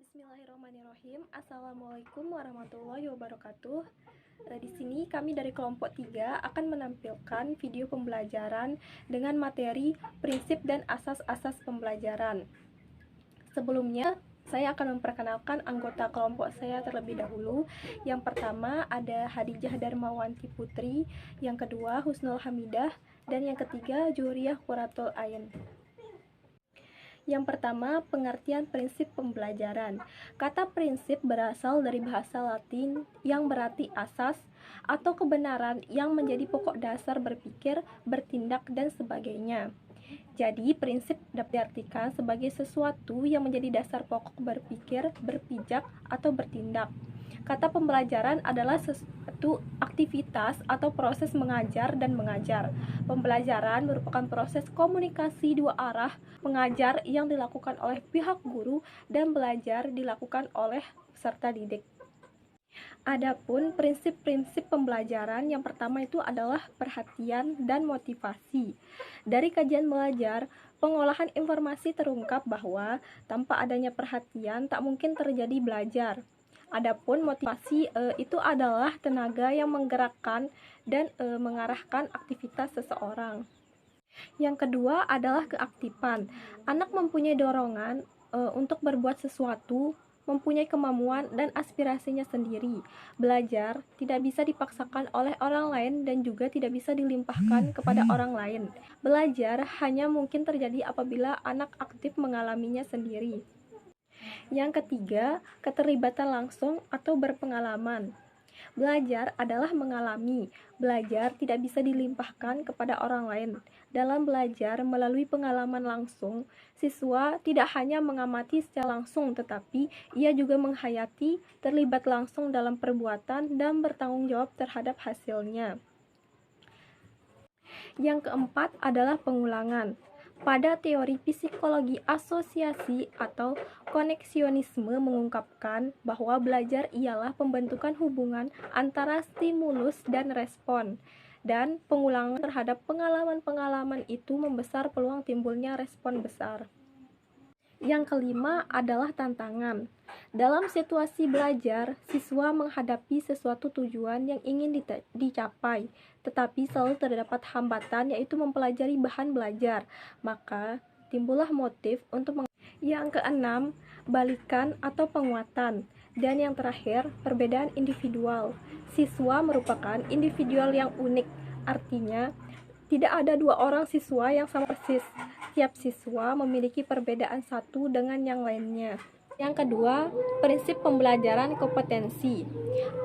Bismillahirrahmanirrahim. Assalamualaikum warahmatullahi wabarakatuh. Di sini kami dari kelompok 3 akan menampilkan video pembelajaran dengan materi prinsip dan asas-asas pembelajaran. Sebelumnya, saya akan memperkenalkan anggota kelompok saya terlebih dahulu. Yang pertama ada Hadijah Darmawanti Putri, yang kedua Husnul Hamidah, dan yang ketiga Juriyah Quratul Ain. Yang pertama, pengertian prinsip pembelajaran. Kata prinsip berasal dari bahasa Latin yang berarti asas atau kebenaran yang menjadi pokok dasar berpikir, bertindak, dan sebagainya. Jadi, prinsip dapat diartikan sebagai sesuatu yang menjadi dasar pokok berpikir, berpijak, atau bertindak. Kata pembelajaran adalah suatu aktivitas atau proses mengajar dan mengajar. Pembelajaran merupakan proses komunikasi dua arah, mengajar yang dilakukan oleh pihak guru dan belajar dilakukan oleh peserta didik. Adapun prinsip-prinsip pembelajaran yang pertama itu adalah perhatian dan motivasi. Dari kajian belajar, pengolahan informasi terungkap bahwa tanpa adanya perhatian tak mungkin terjadi belajar. Adapun motivasi itu adalah tenaga yang menggerakkan dan mengarahkan aktivitas seseorang. Yang kedua adalah keaktifan. Anak mempunyai dorongan untuk berbuat sesuatu, mempunyai kemampuan dan aspirasinya sendiri. Belajar tidak bisa dipaksakan oleh orang lain dan juga tidak bisa dilimpahkan kepada orang lain. Belajar hanya mungkin terjadi apabila anak aktif mengalaminya sendiri. Yang ketiga, keterlibatan langsung atau berpengalaman. Belajar adalah mengalami. Belajar tidak bisa dilimpahkan kepada orang lain. Dalam belajar melalui pengalaman langsung, siswa tidak hanya mengamati secara langsung, tetapi ia juga menghayati, terlibat langsung dalam perbuatan, dan bertanggung jawab terhadap hasilnya. Yang keempat adalah pengulangan. Pada teori psikologi asosiasi atau koneksionisme mengungkapkan bahwa belajar ialah pembentukan hubungan antara stimulus dan respon, dan pengulangan terhadap pengalaman-pengalaman itu membesar peluang timbulnya respon besar. Yang kelima adalah tantangan. Dalam situasi belajar, siswa menghadapi sesuatu tujuan yang ingin dicapai, tetapi selalu terdapat hambatan, yaitu mempelajari bahan belajar. Maka, timbullah motif untuk Yang keenam, balikan atau penguatan. Dan yang terakhir, perbedaan individual. Siswa merupakan individual yang unik, artinya tidak ada dua orang siswa yang sama persis. Setiap siswa memiliki perbedaan satu dengan yang lainnya. Yang kedua, prinsip pembelajaran kompetensi.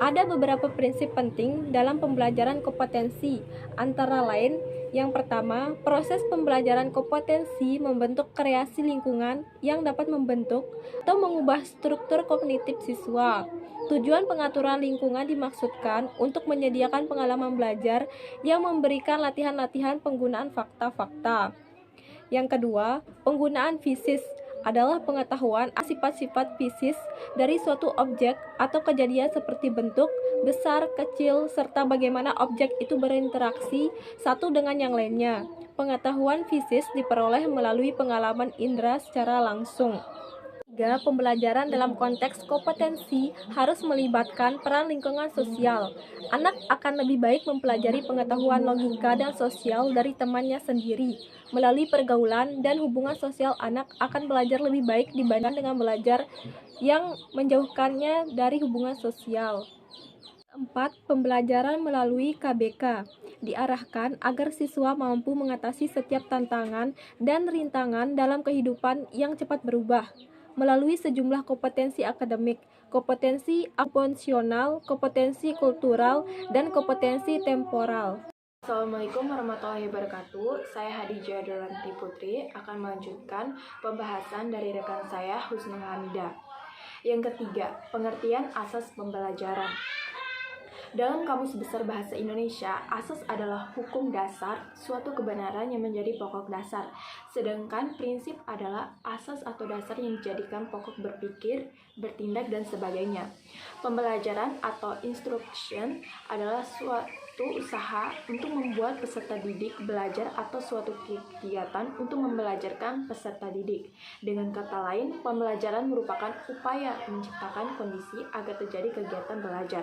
Ada beberapa prinsip penting dalam pembelajaran kompetensi, antara lain, yang pertama, proses pembelajaran kompetensi membentuk kreasi lingkungan yang dapat membentuk atau mengubah struktur kognitif siswa. Tujuan pengaturan lingkungan dimaksudkan untuk menyediakan pengalaman belajar yang memberikan latihan-latihan penggunaan fakta-fakta. Yang kedua, penggunaan fisis adalah pengetahuan sifat-sifat fisis dari suatu objek atau kejadian seperti bentuk, besar, kecil, serta bagaimana objek itu berinteraksi satu dengan yang lainnya. Pengetahuan fisis diperoleh melalui pengalaman indera secara langsung. 3. Pembelajaran dalam konteks kompetensi harus melibatkan peran lingkungan sosial. Anak akan lebih baik mempelajari pengetahuan logika dan sosial dari temannya sendiri. Melalui pergaulan dan hubungan sosial, anak akan belajar lebih baik dibandingkan dengan belajar yang menjauhkannya dari hubungan sosial. 4. Pembelajaran melalui KBK diarahkan agar siswa mampu mengatasi setiap tantangan dan rintangan dalam kehidupan yang cepat berubah melalui sejumlah kompetensi akademik, kompetensi akupasional, kompetensi kultural, dan kompetensi temporal. Assalamualaikum warahmatullahi wabarakatuh. Saya Hadijah Darmawanti Putri akan melanjutkan pembahasan dari rekan saya Husnul Hamidah. Yang ketiga, pengertian asas pembelajaran. Dalam Kamus Besar Bahasa Indonesia, asas adalah hukum dasar, suatu kebenaran yang menjadi pokok dasar. Sedangkan prinsip adalah asas atau dasar yang dijadikan pokok berpikir, bertindak, dan sebagainya. Pembelajaran atau instruction adalah suatu usaha untuk membuat peserta didik belajar atau suatu kegiatan untuk membelajarkan peserta didik. Dengan kata lain, pembelajaran merupakan upaya menciptakan kondisi agar terjadi kegiatan belajar.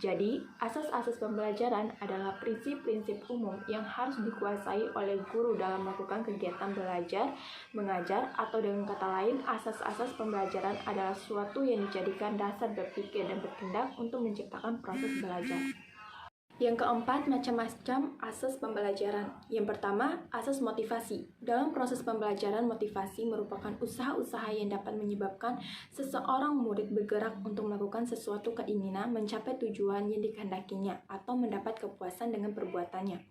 Jadi, asas-asas pembelajaran adalah prinsip-prinsip umum yang harus dikuasai oleh guru dalam melakukan kegiatan belajar, mengajar, atau dengan kata lain, asas-asas pembelajaran adalah suatu yang dijadikan dasar berpikir dan bertindak untuk menciptakan proses belajar. Yang keempat, macam-macam asas pembelajaran. Yang pertama, asas motivasi. Dalam proses pembelajaran, motivasi merupakan usaha-usaha yang dapat menyebabkan seseorang murid bergerak untuk melakukan sesuatu keinginan, mencapai tujuan yang dikehendakinya, atau mendapat kepuasan dengan perbuatannya.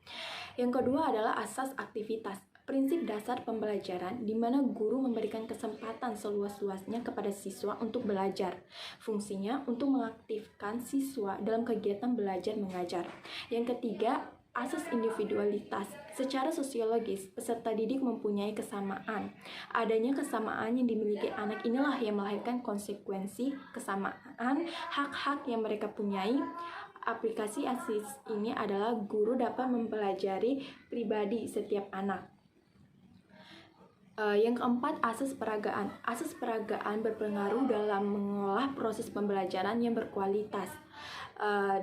Yang kedua adalah asas aktivitas. Prinsip dasar pembelajaran di mana guru memberikan kesempatan seluas-luasnya kepada siswa untuk belajar. Fungsinya untuk mengaktifkan siswa dalam kegiatan belajar mengajar. Yang ketiga, asas individualitas. Secara sosiologis, peserta didik mempunyai kesamaan. Adanya kesamaan yang dimiliki anak inilah yang melahirkan konsekuensi kesamaan hak-hak yang mereka punyai. Aplikasi asas ini adalah guru dapat mempelajari pribadi setiap anak. Yang keempat, asas peragaan. Asas peragaan berpengaruh dalam mengolah proses pembelajaran yang berkualitas.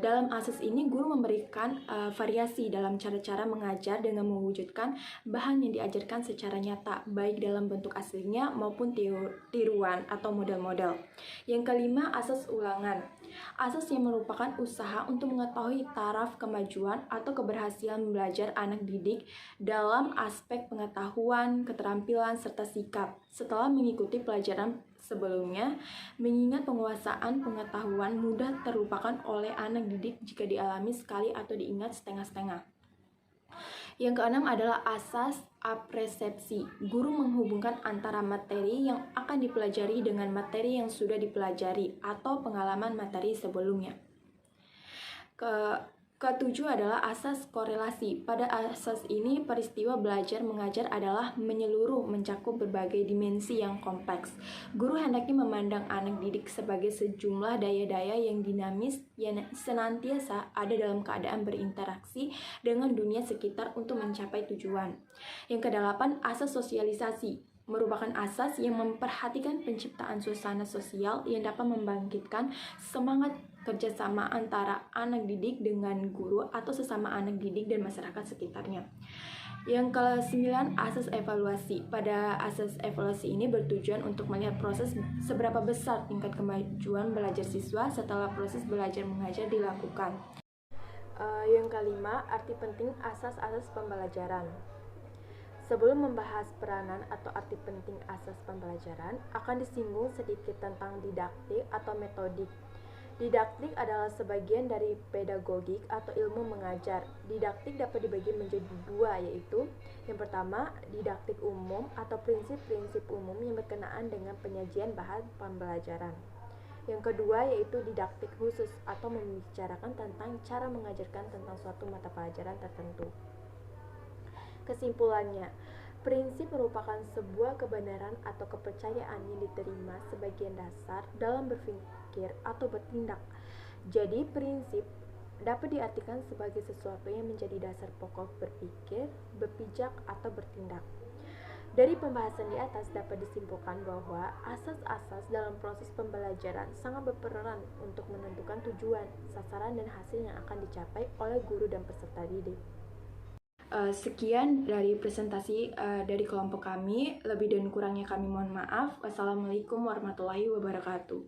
Dalam asas ini, guru memberikan variasi dalam cara-cara mengajar dengan mewujudkan bahan yang diajarkan secara nyata, baik dalam bentuk aslinya maupun tiruan atau model-model. Yang kelima, asas ulangan. Asas yang merupakan usaha untuk mengetahui taraf kemajuan atau keberhasilan belajar anak didik dalam aspek pengetahuan, keterampilan, serta sikap. Setelah mengikuti pelajaran sebelumnya, mengingat penguasaan pengetahuan mudah terlupakan oleh anak didik jika dialami sekali atau diingat setengah-setengah. Yang keenam adalah asas apresepsi. Guru menghubungkan antara materi yang akan dipelajari dengan materi yang sudah dipelajari atau pengalaman materi sebelumnya. Ketujuh adalah asas korelasi. Pada asas ini, peristiwa belajar mengajar adalah menyeluruh, mencakup berbagai dimensi yang kompleks. Guru hendaknya memandang anak didik sebagai sejumlah daya-daya yang dinamis yang senantiasa ada dalam keadaan berinteraksi dengan dunia sekitar untuk mencapai tujuan. Yang kedelapan, asas sosialisasi. Merupakan asas yang memperhatikan penciptaan suasana sosial yang dapat membangkitkan semangat kerjasama antara anak didik dengan guru atau sesama anak didik dan masyarakat sekitarnya. Yang ke-9, asas evaluasi. Pada asas evaluasi ini bertujuan untuk melihat proses seberapa besar tingkat kemajuan belajar siswa setelah proses belajar mengajar dilakukan. Yang kelima, arti penting asas-asas pembelajaran. Sebelum membahas peranan atau arti penting asas pembelajaran, akan disinggung sedikit tentang didaktik atau metodik. Didaktik adalah sebagian dari pedagogik atau ilmu mengajar. Didaktik dapat dibagi menjadi dua, yaitu yang pertama, didaktik umum atau prinsip-prinsip umum yang berkenaan dengan penyajian bahan pembelajaran. Yang kedua yaitu didaktik khusus atau membicarakan tentang cara mengajarkan tentang suatu mata pelajaran tertentu. Kesimpulannya, prinsip merupakan sebuah kebenaran atau kepercayaan yang diterima sebagai dasar dalam berpikir atau bertindak. Jadi, prinsip dapat diartikan sebagai sesuatu yang menjadi dasar pokok berpikir, berpijak, atau bertindak. Dari pembahasan di atas dapat disimpulkan bahwa asas-asas dalam proses pembelajaran sangat berperan untuk menentukan tujuan, sasaran, dan hasil yang akan dicapai oleh guru dan peserta didik. Sekian dari presentasi dari kelompok kami. Lebih dan kurangnya kami mohon maaf. Wassalamualaikum warahmatullahi wabarakatuh.